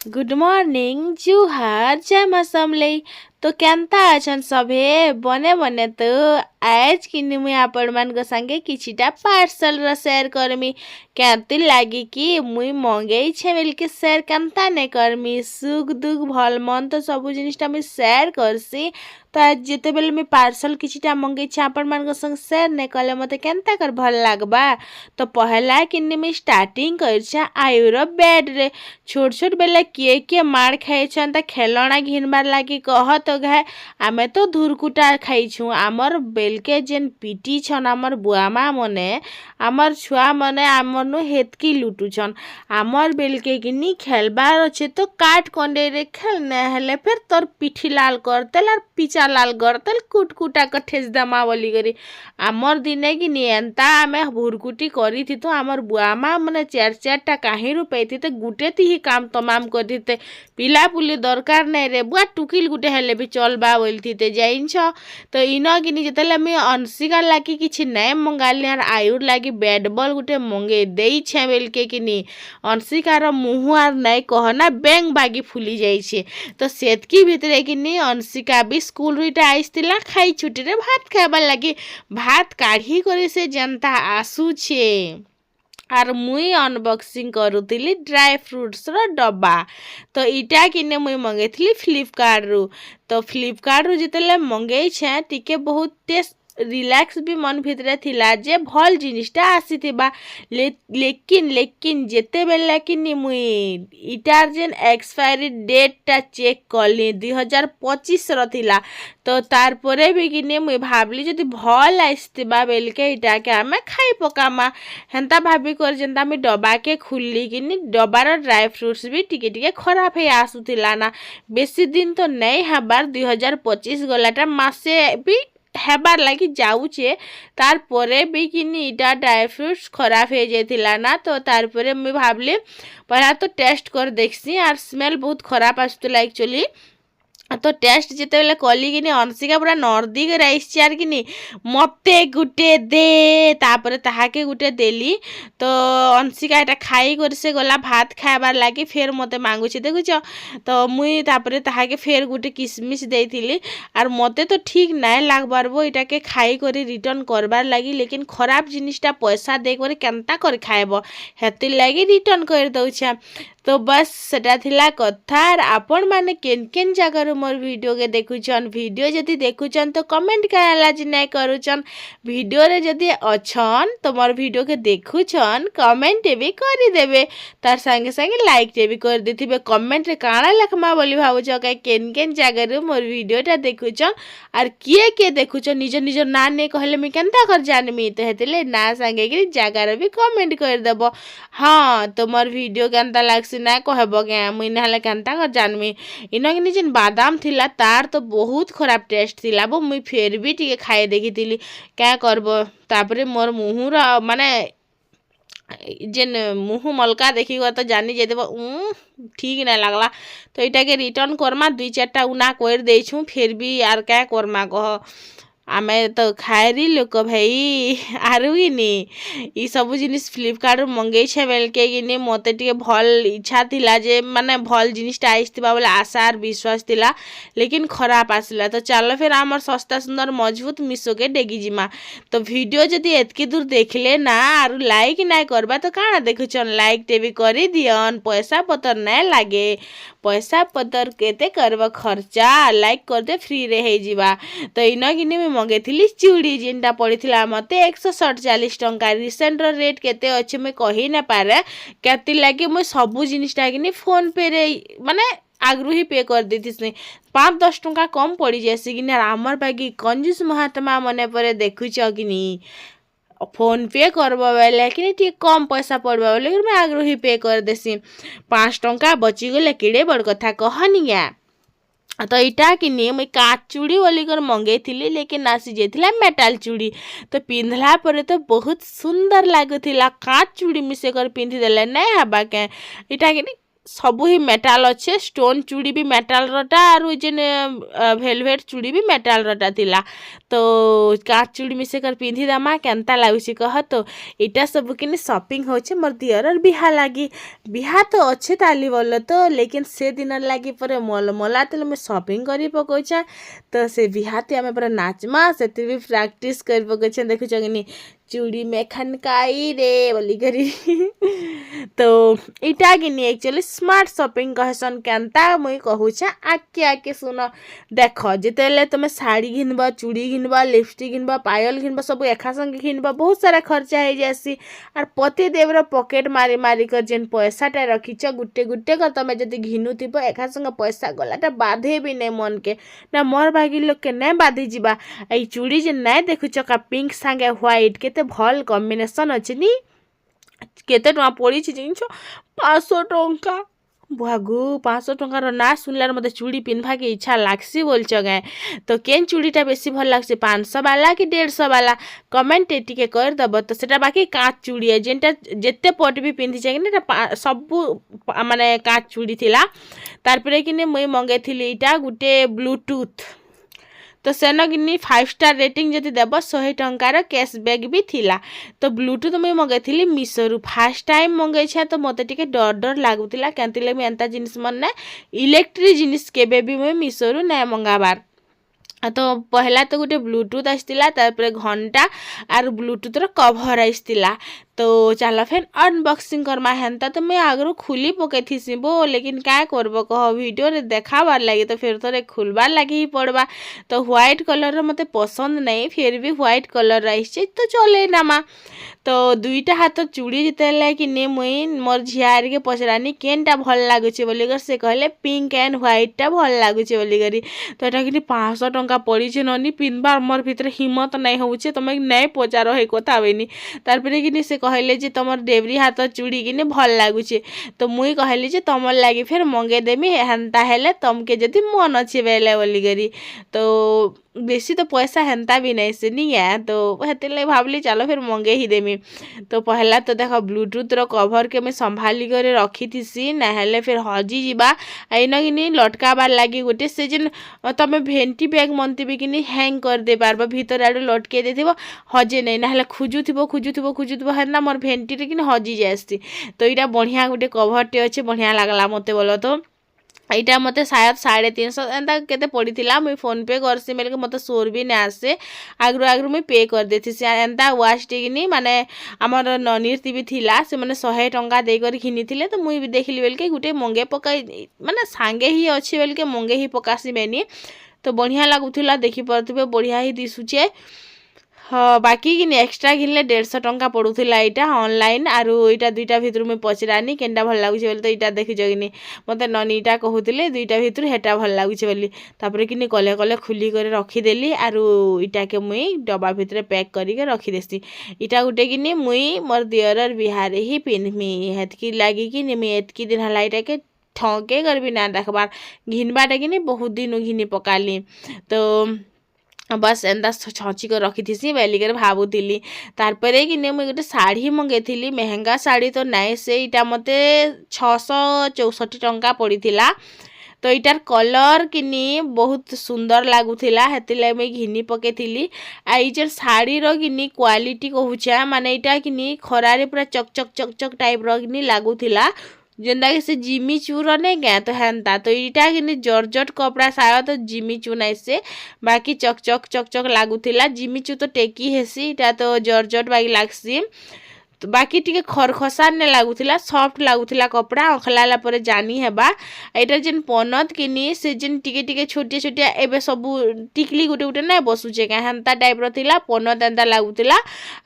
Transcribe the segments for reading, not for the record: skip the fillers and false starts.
Good morning जुहार जय मौसमले। तो केनता अछन सभे बने बने तो आज कि मुई आपण मान संगे किछिटा पार्सल शेयर करमी केमती लागी कि मुई मंगेई छे बोलिके शेयर केनता ने करमी सुख दुख भल मन तो सब जिनिसटा मुई शेयर करसी। तो आज जिते बेले मुई पार्सल किछिटा मंगेई छे आपण मान संग शेयर ने कले मते केनता कर भल लागबा। तो पहला कि मुई स्टार्टिंग करछे आयुर बेड रे छोट छोट बेले किए मार खाइछन त खेलना घिनबार लागी कह तो घाए आमे तो धुरकुटा खाइछु आमर बेलके जेन पीटी छन आमर बुआमा मने आमर छुआ मने आमर नु हेतकी लुटुछन आमर बेलके किनी खेलबार अच्छे तो काट कंडे रे खेलने हेले फिर तोर पिठी लाल करतेल और पिचा लाल करतेल कुटकुटा कठेस दमा बोली करी आमर दिने कि एंता आमे भुरकुटी करी थी तो आमर बुआमा मने चार चारटा काहीं रुपए थी तो गुटे ती ही काम तमाम कर दीते पिला पुली दरकार नहीं रे बुआ टुकिल गुटे हेले भी चलबा बोलती ते जाइछ। तो इन कि जिते मुझे अंशिका लागी किसी नहीं मंगाली और आयुर लगी बैट बॉल गुटे मंगे देछे बेलके कि अंशिकार मुँह आर नहीं कहना बैंग बागी फुली जाइए। तो सेतकी भितर कि अंशिका भी स्कूल रुईटा आईसला खाई छुट्टी रे भात खाइबार लगी भात काढ़ी कर से जनता आसुछे आर मुई अनबॉक्सिंग करुली ड्राई फ्रुट्स रो डब्बा। तो इटा किने मुई मंगेथली फ्लिपकार्ट रु। तो फ्लिपकार्ट रु जिते मंगई छे टिके बहुत टेस्ट रिलैक्स भी मन भितरे थिला जे भल जिनिसटा आसीथिबा लेकिन लेकिन जेते बेले कि मुई इटार जेन एक्सपायरी डेट टा चेक कली 2025 रो थिला। तो तार परे भी कि मुई भाबली जदि भल आसीथिबा बेलके इटा के आमे खाई पकामा हेंता भाबी कर जेंता मी डब्बा के खुल्ली कि डब्बार ड्राई फ्रुट्स भी टिके टिके खराब हे आसुथिला ना बेसी दिन तो नहीं हबार 2025 गलाटा मासे भी हेबार लगी जाऊे तार परे भी कि इटा ड्राई फ्रुट्स खराब हो जाइला ना। तो तार परे मुई भाबली पहला तो टेस्ट कर देखसी और स्मेल बहुत खराब आसुला एक्चुअली। तो टेस्ट जिते बेले कली कि अंशिका पूरा नर्दी कर आर कि मते गुटे दे तापर ताहाके गुटे देली। तो अंशिका एटा खाई कर से गला भात खाइबार लगी फेर मते मांगुछि देखुछ। तो मुई तापर ताहाके फेर गुटे किसमिस देइथिली और मते तो ठीक नाय लागबार बो इटा के खाई करी रिटर्न करबार लगी लेकिन खराब जिनिसटा पैसा दे कर केनता कर खाइबो हेति लगी रिटर्न कर दउछा। तो बस सेटा थिला कथा आपण माने केन केन जगार मोर वीडियो के देखुछन वीडियो जदि देखुछन तो कमेंट कराला जी नहीं करूछन वीडियो रे जदि अछन तो मोर वीडियो के देखुछन कमेंट भी करि देबे तार संगे संगे लाइक भी कर देथिबे कमेंट रे काना लखमा बोली भाबुछ का केन केन जगार मोर वीडियोटा देखुछन और किए देखुछन निज निज ना ने कहले मी केनता कर जानमी तो हेतिले ना संगे कि जगार भी कमेंट कर देबो। हाँ तो मोर वीडियो केनता लाग ना कहब क्या मुई ना केनता कर जानमी इन कि जेन बादाम थिला तार तो बहुत खराब टेस्ट थिला बो मुई फेर भी टिके खाए देखी क्या करब तापरे मोर मुहर माने जेन मुँह मलका देखी तो जानी जाइदेव ठीक नहीं लगला। तो इटा के रिटर्न करमा 2-4टा उना कर देछू फिर भी यार क्या करमा कह आमे तो खाएरी लोक भाई आरु कि सब जिनिस फ्लिपकार्ट मंगई छे बेलके कि मते टिके भल इच्छा थिला जे माने भल जिनिसटा आइसथिबा बोले आशा और विश्वास थिला लेकिन खराब आसला। तो चलो फिर आमर सस्ता सुंदर मजबूत मिशो के डेगी जिमा। तो वीडियो जदि एतकी दूर देखले ना आरु लाइक ना करबा तो काना देखुछन लाइक टे भी करी दियन पैसा पतर ना लागे पैसा पतर केते करबा खर्चा लाइक कर दे फ्री रे हे जिबा। तो इन कि मंगेथिली चूड़ी जेनटा पड़ीथिला मते 147 टंका रिसेंट रेट केते अछि मैं कहि ना पारे केति लागि मैं सब जिनिसटा कि फोन पे रे माने आगरू ही पे कर देती 5-10 टंका कम पड़ी जैसे कि आमर बागी कंजूस महात्मा मने पर देखुछ कि फोन पे करब बेले कि कम पैसा पड़वा बोले मैं आगरू ही पे कर देसी 5 टंका बची गले किड़े बड़ कथा कहनिया। तो इटा कि मुई काच चूड़ी बोलिकर मंगई थी लेकिन आसी जाइला मेटाल चूड़ी। तो पिंधला पर तो बहुत सुंदर लगुला काच चूड़ी मिसेकर पिंधि देले नहीं हवा क्या इटा कि सबू ही मेटाल अच्छे स्टोन चूड़ी भी मेटाल रटा आरु जेन भेलभेट चूड़ी भी मेटाल रटा थिला तो काच चूड़ी मिसे कर पिंधि दामा केनता लागुची कह तो इटा सब किनी शॉपिंग होचे मोर दियर बिहा लागी बिहा तो अच्छे ताली बोल तो लेकिन से दिन लागी पर मला तो मैं शॉपिंग करी पकोचा तो से बिहाते आमे पर नाचमा से भी प्रैक्टिस कर पकोचा देखु जगनी चूड़ी में खनकाई रे बोली करी तो इटा किनी एक्चुअली स्मार्ट शॉपिंग कहसन केनता मुई कहूछे आके सुन देख जितेले तुम साड़ी घिनब चूड़ी घिनब लिपस्टिक घिनब पायल घिनब सब एका संगे घिनब बहुत सारा खर्चा हो जासी और पति देवर पॉकेट मारी मारी कर जेन पैसाटा रखीच गुटे गुटे कर तुम जब घिनुब एका संगे पैसा गलाटा बाधे भी नहीं मन के ना मोर भागी लोग के नहीं बाधी जावा ये चूड़ी जे नहीं देखुच का पिंक सांगे व्हाइट केते भल कॉम्बिनेशन अच्छे नी केते टଙ୍କା पड़ी जिनछ 500 टଙ୍କା भागु 500 टଙ୍କାର ना सुनलार मते चूड़ी पिन्भा के इच्छा लागसी बोलछ गाय तो केन चूड़ीटा बेसी भल लागसी 500 वाला कि 150 वाला कमेंट टिके कर दब तो सेटा बाकी काच चूड़ी है जेनटा जेते पट भी पिन्धि छै कि सबु माने काच चूड़ी थिला तार परे कि मुई मंगेथिली इटा गुटे ब्लूटूथ तो सेन कि 5 स्टार रेटिंग जदि देव 100 टंकार कैशबैक भी थिला तो ब्लूटूथ मुझे मंगाई मीशो फास्ट टाइम मंगाई तो मत टे डर डर लगुला क्या एंता जिनिस मन इलेक्ट्रिक जिनिस केबे भी मुझे मीशो ना मंगाबार तो पहला तो गोटे ब्लूटूथ आसला तार घंटा आर ब्लूटूथर कभर आसला तो चल फिर अनबॉक्सिंग करमा हेन्ता तो मैं आगरू खुली पकई थी बो लेकिन क्या करब कह वीडियो रे देखाबार लगे तो फिर थोड़े खुलबार लगे ही पड़वा तो व्हाइट कलर मते पसंद नहीं फिर भी व्हाइट कलर आइसे तो चले नामा तो दुईटा हाथ चूड़ी जिते कि नहीं मुई मोर झियार के पचरानी केनटा भल लगुचे बोलिकर से कहले पिंक एंड व्हाइटा भल लगुचे बोलिकर तो यहाँ कि 500 टंका पड़ी ननी पिन्बार मोर भितर हिम्मत नहीं होचे तुम नहीं पचार हे कथा बेनी तार कि से कहले जे तुम डेबरी हाथ चूड़ी कि भल लगुचे तो मुई कहली जे तुम लगी फिर मंगेदेमी हेन्ता हेले तुमके जदि मन अच्छे बेले बोलिकर तो बेसी तो पैसा हेन्ता भी नहीं से नहीं है तो हेते भावली चलो फिर मंगे ही देमी तो पहला तो देख ब्लूटूथ रो कभर के मैं संभाली कर रखी थी ना फिर हजी जीवा आईन कि लटकाबार लगी गोटे से जेन तुम भेंटी बैग मनती भी कि हैंग कर दे पार्ब भीतर आड़ लटके दे हजे नहीं ना खोजुब है मोर भेंटी कि हजी जाए तो यहाँ बढ़िया गोटे कभरटे अच्छे बढ़िया लगला मत बोल तो यहाँ मत शायद 350 एंता केते पड़ी थिला मुई फोन पे करसी मेल के मत सोर भी नहीं आसे आगरू मुई पे कर देथि एंता वाच टिकनी माने आमर ननीर भी थिला से माने 100 टंका दे कर घिनी थिले तो मुई भी देखली बेल के गुटे मंगे पकाई माने सांगे ही अच्छी बेल के मंगे ही पकासी बेनी तो बढ़िया लगुला देखी पारे बढ़िया ही दिशुचे हाँ बाकी कि एक्सट्रा घिनले 150 टंका पड़ूला यहाँ ऑनलाइन आरु यहाँ दुईटा भितर मुझे पचरानी केनटा भल लगुच बोली तो यहाँ देखी कि मत ननीटा कहते दुईटा भितर हेटा भल लगुच बोली तापर कि कले कले खुली कर रखीदेली आरु इटा के मुई डब्बा भितर पैक करके रखीदेसी इटा गोटे कि मुई मोर दियर बिहार ही पिन्धमी हेतकी लगी कि मुई एतकी दिन है यहाँ के ठगे कर भी ना देखबार घिनबाटा कि बहुत दिन घिनी पकाली तो बस एंता छची कर रखी थी बेलिकर भावुली तार कि मुझे गोटे शाढ़ी मंगेली महंगा शाढ़ी तो नाई से यहाँ मत 664 टंका पड़ी तो इटार कलर कि बहुत सुंदर लगुला हेतिला मुई घिनी पकेली आई जेन शाढ़ी कि क्वालिटी कहूचा माने इटा कि खरारे पूरा चकचक चकचक टाइप कि लगुला जेनता कि से जिमी चू नहीं क्या तो हेन्ता तो यहाँ कि जर्जट कपड़ा शायद तो जिमी चू नहीं से बाकी चकचक चकचक लगुला जिमी चू तो टेकी हेसी इटा तो जर्जट बाकी लगसी तो बाकी टी खरखसार ने लगुला सफ्ट लगुला कपड़ा अखलाला पर जानी हेबा एटा जेन पनत कि से जेन टिके छोटिया छोटिया एबे सब टिकली गोटे गोटे ना बसुचे क्या हेन्ता टाइप रहा पनत एंता लगुला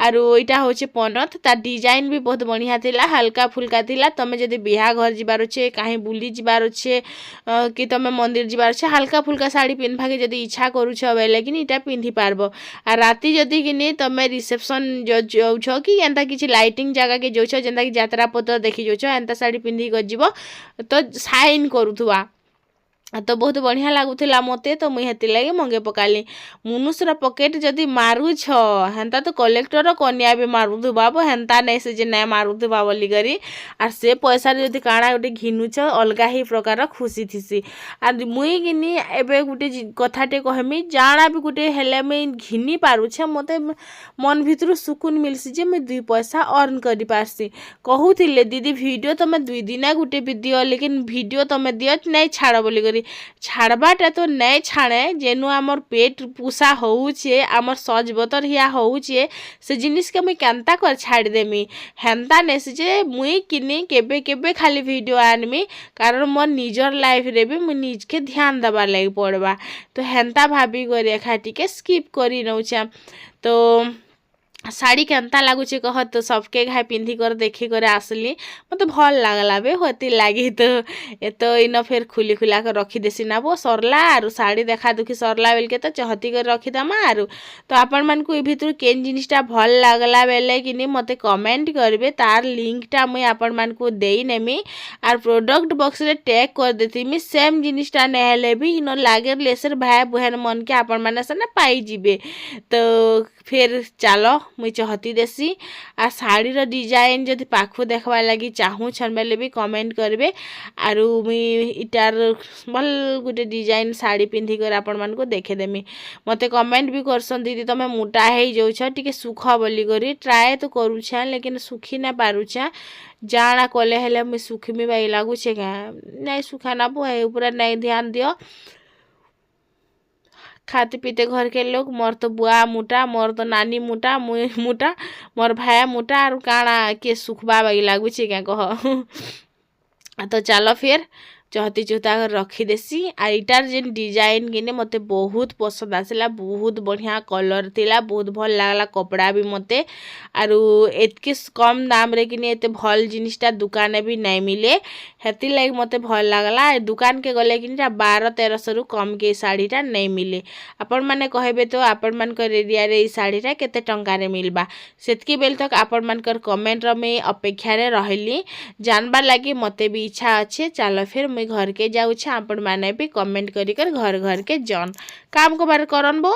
आरु यहाँ हूँ पनत तार डिजाइन भी बहुत बढ़िया थिला हल्का फुल्का थिला तमे जदि बिहा घर जीवार अच्छे कहीं बुली जीवार अच्छे कि तमे मंदिर जीवार अच्छे हल्का फुल्का शाढ़ी पिन्धवा के जदि इच्छा करुछ बेले कि इटा पिंधि पारब आ राति जदि कि तमे रिसेप्शन जाउछ कि एंता किछि लाइटिंग जगह के जो जेनता कि यात्रा पत्र देखी जो एंता शाढ़ी पिंधि कर जीव तो साइन करुथुआ तो बहुत बढ़िया लगुला मते तो मुई हेती लगे मंगे पकाली मुनुषर पकेट जदि मारुछ हेन्ता तो कलेक्टर कन्या भी मारुथुबा हेन्ता नहीं से जे नहीं मारुथुबा बोली करी आर से पैसा जदि काଣା गोटे घिनुछ अलगा ही प्रकार खुशी थिसी आर मुई किनी एबे गोटे कथाटे कहमी जाना भी गोटे हेले मुई घिनी पारुछे मते मन भितर सुकून मिलसी जे मुई 2 पैसा अर्न करि पारसी कहूथिले दीदी वीडियो तमे 2 दिन गोटे भी दियो लेकिन वीडियो तमे दियो नहीं छाड़ बोली करी छाड़बाटा तो नहीं छाड़े जेनु आमर पेट पूसा होउछे आमर सज बतर हिया होउछे से जिनिस के मुई केनता कर छाड़ देमी हेन्ता नेसी जे मुई किनी केबे केबे खाली वीडियो आनमी कारण मोर निजर लाइफ रे भी मुई निज के ध्यान देबार लागि पड़बा तो हेन्ता भाभी कर एखा टिके स्किप करी नौछा तो शाड़ी केनता लगुचे कह तो सबके घाय पिंधि कर देखी कर आसली मत भल लागला बे होती लगी तो ये तो इन फिर खुली खुला कर रखी देसी ना वो सरला आरु शाड़ी देखा दुखी सरला बेल के तो चहती कर रखीदमा आरु तो आपण मान को भितर केन जिनिसटा भल लागला बेले कि मते कमेंट करबे तार लिंकटा मुई आपण मान को देई नेमी आर प्रोडक्ट बॉक्स रे टैग कर देतीमी सेम जिनिसटा नेहले भी इन लागे लेसर भाई बहन मन के आपण माने से ना पाई जिबे तो फिर चलो मुई चहती देसी आ शाड़ीर डिजाइन जदि पाखु देखवा लगी चाहूँ छन बेले भी कमेंट करबे आरु मुई इटार भल गोटे डिजाइन शाड़ी पिंधि कर आपण मान को देखे देमी मते कमेंट भी करसन दीदी तमे मोटा हे जाउछ टिके सुख बोली करी ट्राए तो करूछा लेकिन सुखी ना पारुछा जाना कले हेले मुई सुखमी बाई लागुछे का नहीं सुखा ना बो ऊपर नहीं ध्यान दियो खाते पीते घर के लोग मोर तो बुआ मोटा मोर तो नानी मोटा मुई मोटा मोर भाया मोटा और काଣା के सुखबा बागी लागुचे क्या कह तो चलो फिर चहती चुहता कर रखी देसी आ इटार जेन डिजाइन किने मते बहुत पसंद आसला बहुत बढ़िया कलर थिला बहुत भल लागला कपड़ा भी मते आरु एतके कम दाम रे किने एते भल जिनिसटा दुकाने भी नहीं मिले हेती लाइक मते भल लागला दुकान के गले किने 1200-1300 रु कम के साड़ीटा नहीं मिले आपण माने कहबे तो आपण मान कर एरिया रे ई साड़ीटा केते टंका रे मिलबा सेतकी बेल तक आपण मान कर कमेंट रे में अपेक्षा रे रहली जानबा लागि मते भी इच्छा अच्छे चलो फिर मुई घर के जाऊँ आपण माने भी कमेंट करी कर घर घर के जन काम को बार करन बो।